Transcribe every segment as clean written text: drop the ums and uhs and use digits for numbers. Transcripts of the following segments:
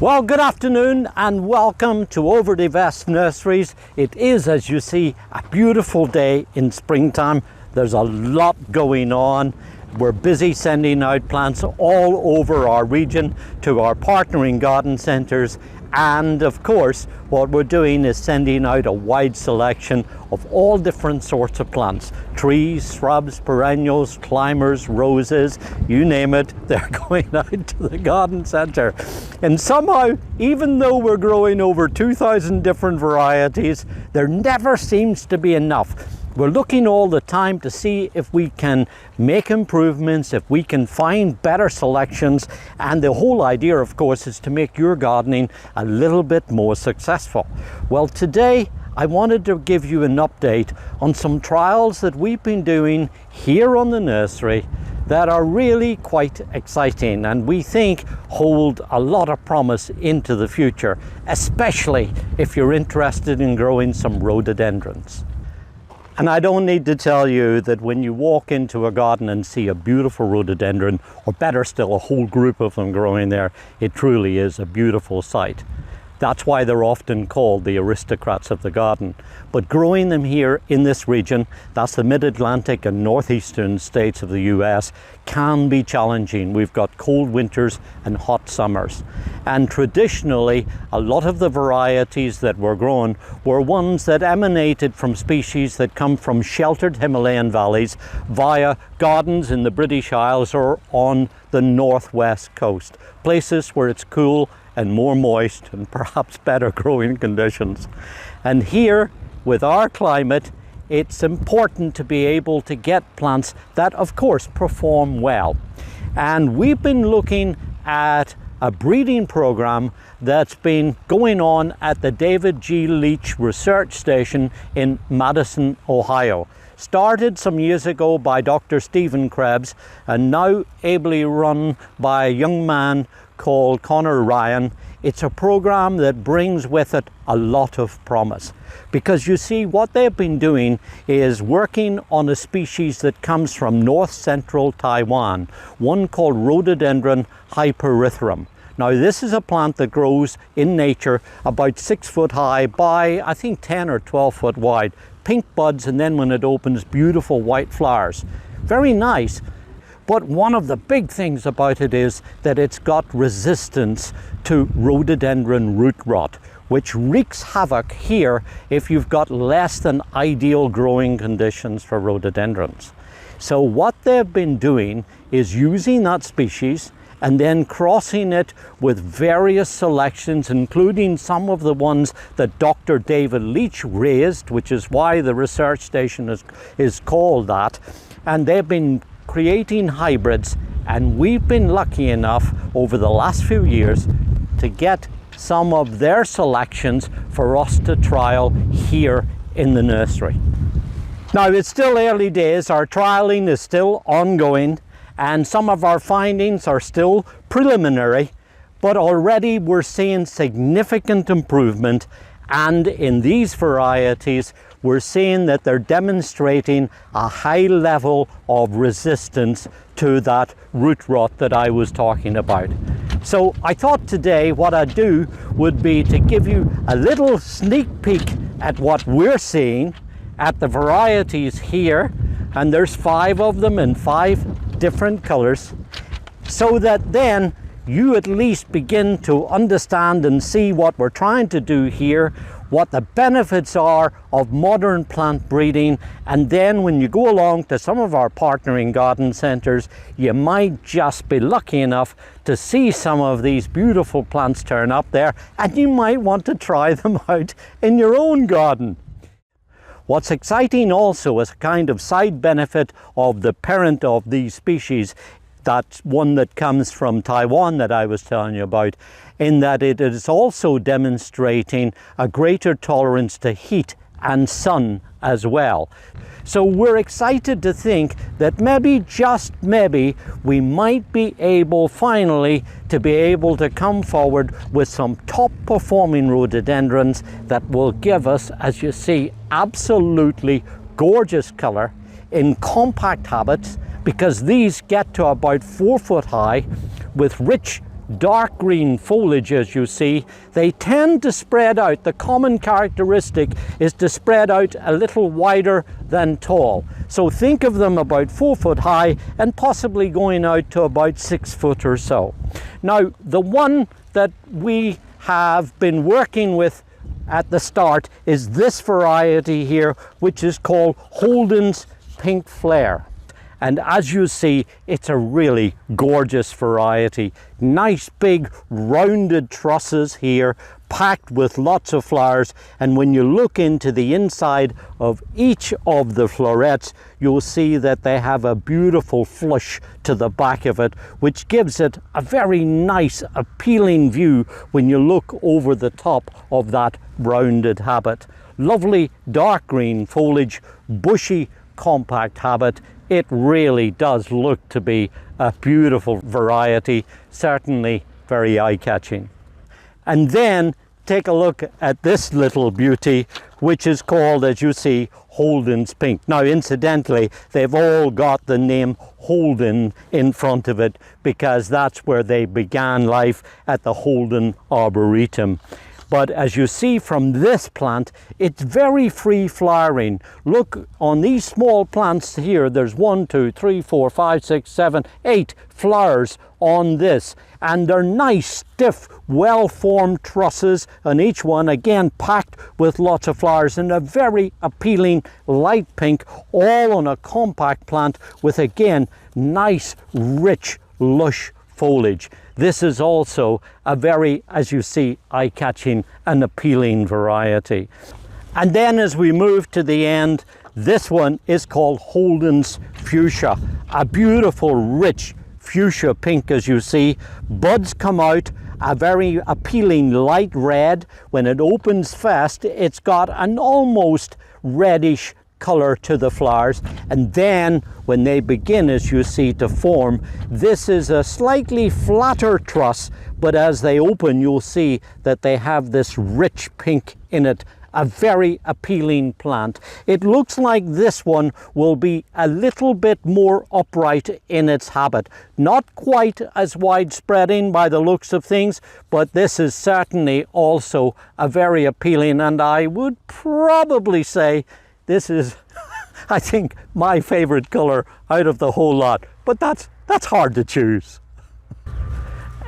Well, good afternoon and welcome to OverDeVest Nurseries. It is, as you see, a beautiful day in springtime. There's a lot going on. We're busy sending out plants all over our region to our partnering garden centres, and of course what we're doing is sending out a wide selection of all different sorts of plants: trees, shrubs, perennials, climbers, roses, you name it, they're going out to the garden centre. And somehow, even though we're growing over 2,000 different varieties, there never seems to be enough. We're looking all the time to see if we can make improvements, if we can find better selections, and the whole idea, of course, is to make your gardening a little bit more successful. Well, today I wanted to give you an update on some trials that we've been doing here on the nursery that are really quite exciting and we think hold a lot of promise into the future, especially if you're interested in growing some rhododendrons. And I don't need to tell you that when you walk into a garden and see a beautiful rhododendron, or better still, a whole group of them growing there, it truly is a beautiful sight. That's why they're often called the aristocrats of the garden. But growing them here in this region, that's the mid-Atlantic and northeastern states of the US, can be challenging. We've got cold winters and hot summers. And traditionally, a lot of the varieties that were grown were ones that emanated from species that come from sheltered Himalayan valleys via gardens in the British Isles or on the northwest coast, places where it's cool and more moist and perhaps better growing conditions. And here, with our climate, it's important to be able to get plants that, of course, perform well. And we've been looking at a breeding program that's been going on at the David G. Leach Research Station in Madison, Ohio. Started some years ago by Dr. Stephen Krebs and now ably run by a young man called Connor Ryan. It's a program that brings with it a lot of promise, because you see what they've been doing is working on a species that comes from north central Taiwan, one called Rhododendron hyperythrum. Now this is a plant that grows in nature about 6 foot high by I think 10 or 12 foot wide, pink buds, and then when it opens, beautiful white flowers. Very nice. But one of the big things about it is that it's got resistance to rhododendron root rot, which wreaks havoc here if you've got less than ideal growing conditions for rhododendrons. So what they've been doing is using that species and then crossing it with various selections, including some of the ones that Dr. David Leach raised, which is why the research station is called that. And they've been creating hybrids, and we've been lucky enough over the last few years to get some of their selections for us to trial here in the nursery. Now, it's still early days, our trialing is still ongoing, and some of our findings are still preliminary, but already we're seeing significant improvement, and in these varieties we're seeing that they're demonstrating a high level of resistance to that root rot that I was talking about. So I thought today what I'd do would be to give you a little sneak peek at what we're seeing at the varieties here, and there's 5 of them in 5 different colors, so that then you at least begin to understand and see what we're trying to do here, what the benefits are of modern plant breeding, and then when you go along to some of our partnering garden centres, you might just be lucky enough to see some of these beautiful plants turn up there, and you might want to try them out in your own garden. What's exciting also as a kind of side benefit of the parent of these species, that one that comes from Taiwan that I was telling you about, in that it is also demonstrating a greater tolerance to heat and sun as well. So we're excited to think that maybe, just maybe, we might be able finally to be able to come forward with some top performing rhododendrons that will give us, as you see, absolutely gorgeous color in compact habits, because these get to about 4 foot high with rich dark green foliage, as you see. They tend to spread out. The common characteristic is to spread out a little wider than tall. So think of them about 4 foot high and possibly going out to about 6 foot or so. Now, the one that we have been working with at the start is this variety here, which is called Holden's Pink Flare. And as you see, it's a really gorgeous variety. Nice big rounded trusses here, packed with lots of flowers. And when you look into the inside of each of the florets, you'll see that they have a beautiful flush to the back of it, which gives it a very nice, appealing view when you look over the top of that rounded habit. Lovely dark green foliage, bushy, compact habit. It really does look to be a beautiful variety, certainly very eye-catching. And then take a look at this little beauty, which is called, as you see, Holden's Pink. Now, incidentally, they've all got the name Holden in front of it because that's where they began life, at the Holden Arboretum. But as you see from this plant, it's very free flowering. Look, on these small plants here, there's 1, 2, 3, 4, 5, 6, 7, 8 flowers on this. And they're nice, stiff, well-formed trusses, and each one, again, packed with lots of flowers, and a very appealing light pink, all on a compact plant with, again, nice, rich, lush foliage. This is also a very, as you see, eye-catching and appealing variety. And then as we move to the end, this one is called Holden's Fuchsia, a beautiful, rich fuchsia pink, as you see. Buds come out a very appealing light red. When it opens fast, it's got an almost reddish color to the flowers, and then when they begin, as you see, to form, this is a slightly flatter truss, but as they open, you'll see that they have this rich pink in it. A very appealing plant. It looks like this one will be a little bit more upright in its habit. Not quite as widespreading by the looks of things, but this is certainly also a very appealing, and I would probably say this is, I think, my favorite color out of the whole lot, but that's hard to choose.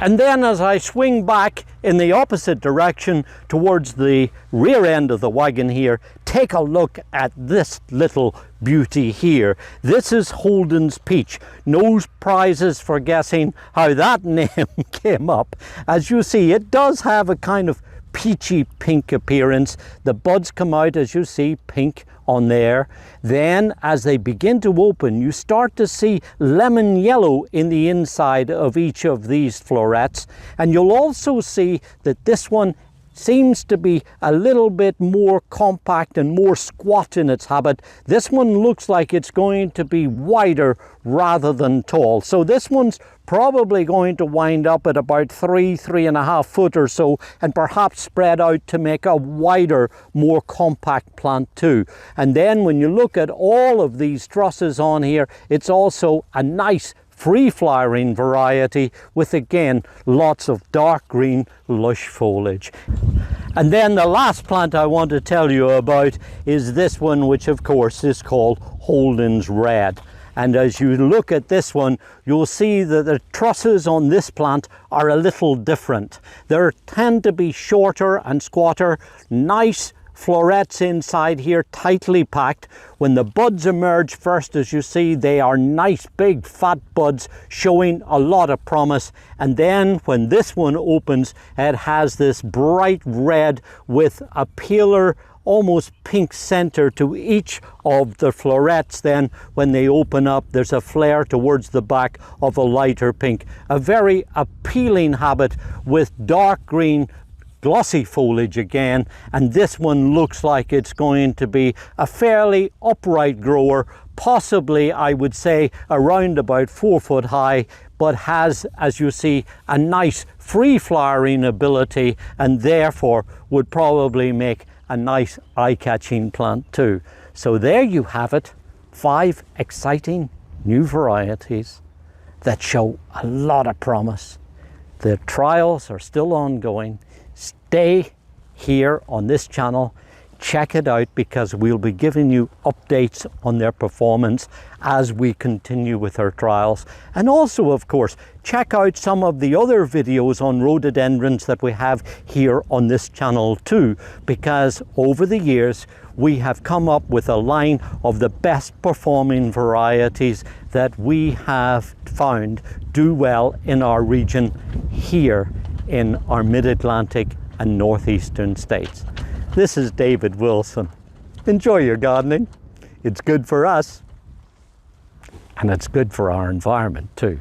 And then as I swing back in the opposite direction towards the rear end of the wagon here, take a look at this little beauty here. This is Holden's Peach. No prizes for guessing how that name came up. As you see, it does have a kind of peachy pink appearance. The buds come out, as you see, pink on there. Then as they begin to open, you start to see lemon yellow in the inside of each of these florets, and you'll also see that this one seems to be a little bit more compact and more squat in its habit. This one looks like it's going to be wider rather than tall. So this one's probably going to wind up at about 3.5 foot or so, and perhaps spread out to make a wider, more compact plant too. And then when you look at all of these trusses on here, it's also a nice free flowering variety with, again, lots of dark green lush foliage. And then the last plant I want to tell you about is this one, which of course is called Holden's Red. And as you look at this one, you'll see that the trusses on this plant are a little different. They tend to be shorter and squatter, nice florets inside here, tightly packed. When the buds emerge first, as you see, they are nice big fat buds showing a lot of promise. And then when this one opens, it has this bright red with a paler, almost pink center to each of the florets. Then when they open up, there's a flare towards the back of a lighter pink. A very appealing habit with dark green glossy foliage again, and this one looks like it's going to be a fairly upright grower, possibly I would say around about 4 foot high, but has, as you see, a nice free flowering ability, and therefore would probably make a nice eye-catching plant too. So there you have it, 5 exciting new varieties that show a lot of promise. The trials are still ongoing. Stay here on this channel. Check it out, because we'll be giving you updates on their performance as we continue with our trials. And also, of course, check out some of the other videos on rhododendrons that we have here on this channel too, because over the years we have come up with a line of the best performing varieties that we have found do well in our region here in our mid-Atlantic and northeastern states. This is David Wilson. Enjoy your gardening. It's good for us, and it's good for our environment too.